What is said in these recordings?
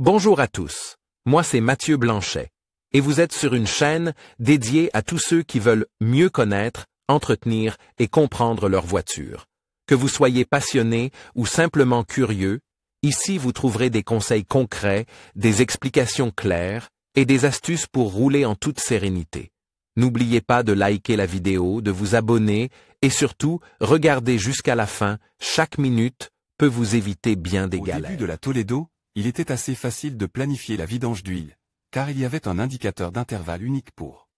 Bonjour à tous, moi c'est Mathieu Blanchet, et vous êtes sur une chaîne dédiée à tous ceux qui veulent mieux connaître, entretenir et comprendre leur voiture. Que vous soyez passionné ou simplement curieux, ici vous trouverez des conseils concrets, des explications claires et des astuces pour rouler en toute sérénité. N'oubliez pas de liker la vidéo, de vous abonner et surtout, regardez jusqu'à la fin, chaque minute peut vous éviter bien des galères. Au début de la Toledo, il était assez facile de planifier la vidange d'huile, car il y avait un indicateur d'intervalle unique pour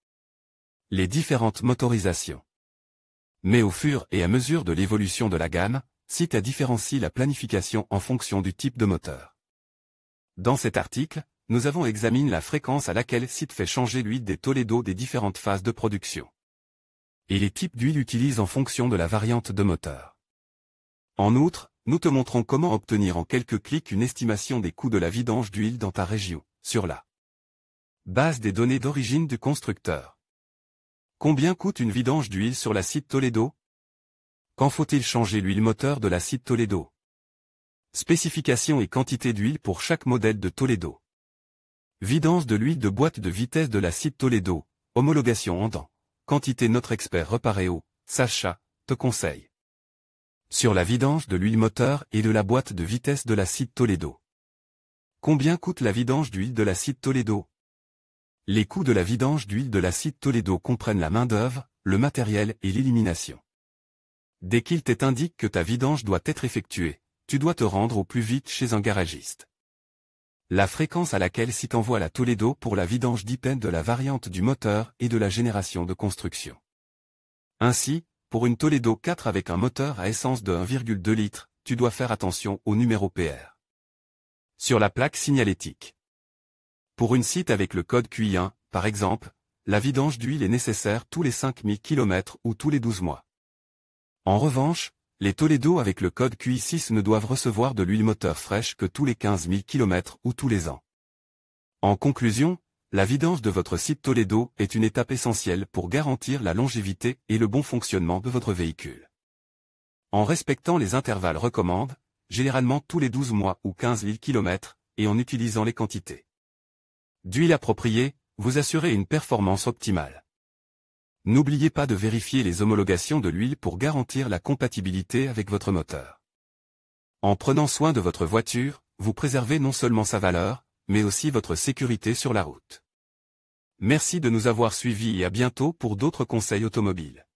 les différentes motorisations. Mais au fur et à mesure de l'évolution de la gamme, Sita différencie la planification en fonction du type de moteur. Dans cet article, nous avons examiné la fréquence à laquelle Sita fait changer l'huile des Toledo des différentes phases de production. Et les types d'huile utilisent en fonction de la variante de moteur. En outre, nous te montrons comment obtenir en quelques clics une estimation des coûts de la vidange d'huile dans ta région, sur la base des données d'origine du constructeur. Combien coûte une vidange d'huile sur la Sita Toledo? Quand faut-il changer l'huile moteur de la Sita Toledo? Spécifications et quantité d'huile pour chaque modèle de Toledo. Vidange de l'huile de boîte de vitesse de la Sita Toledo, homologation en dents. Quantité notre expert Reparéo, Sacha, te conseille. Sur la vidange de l'huile moteur et de la boîte de vitesse de la Sita Toledo. Combien coûte la vidange d'huile de la Sita Toledo? Les coûts de la vidange d'huile de la Sita Toledo comprennent la main-d'œuvre, le matériel et l'élimination. Dès qu'il t'indique que ta vidange doit être effectuée, tu dois te rendre au plus vite chez un garagiste. La fréquence à laquelle Sita envoie la Toledo pour la vidange dépend de la variante du moteur et de la génération de construction. Ainsi, pour une Toledo 4 avec un moteur à essence de 1,2 litres, tu dois faire attention au numéro PR. Sur la plaque signalétique. Pour une Sita avec le code QI1, par exemple, la vidange d'huile est nécessaire tous les 5000 km ou tous les 12 mois. En revanche, les Toledo avec le code QI6 ne doivent recevoir de l'huile moteur fraîche que tous les 15 000 km ou tous les ans. En conclusion, la vidange de votre Sita Toledo est une étape essentielle pour garantir la longévité et le bon fonctionnement de votre véhicule. En respectant les intervalles recommandés, généralement tous les 12 mois ou 15 000 km, et en utilisant les quantités d'huile appropriées, vous assurez une performance optimale. N'oubliez pas de vérifier les homologations de l'huile pour garantir la compatibilité avec votre moteur. En prenant soin de votre voiture, vous préservez non seulement sa valeur, mais aussi votre sécurité sur la route. Merci de nous avoir suivis et à bientôt pour d'autres conseils automobiles.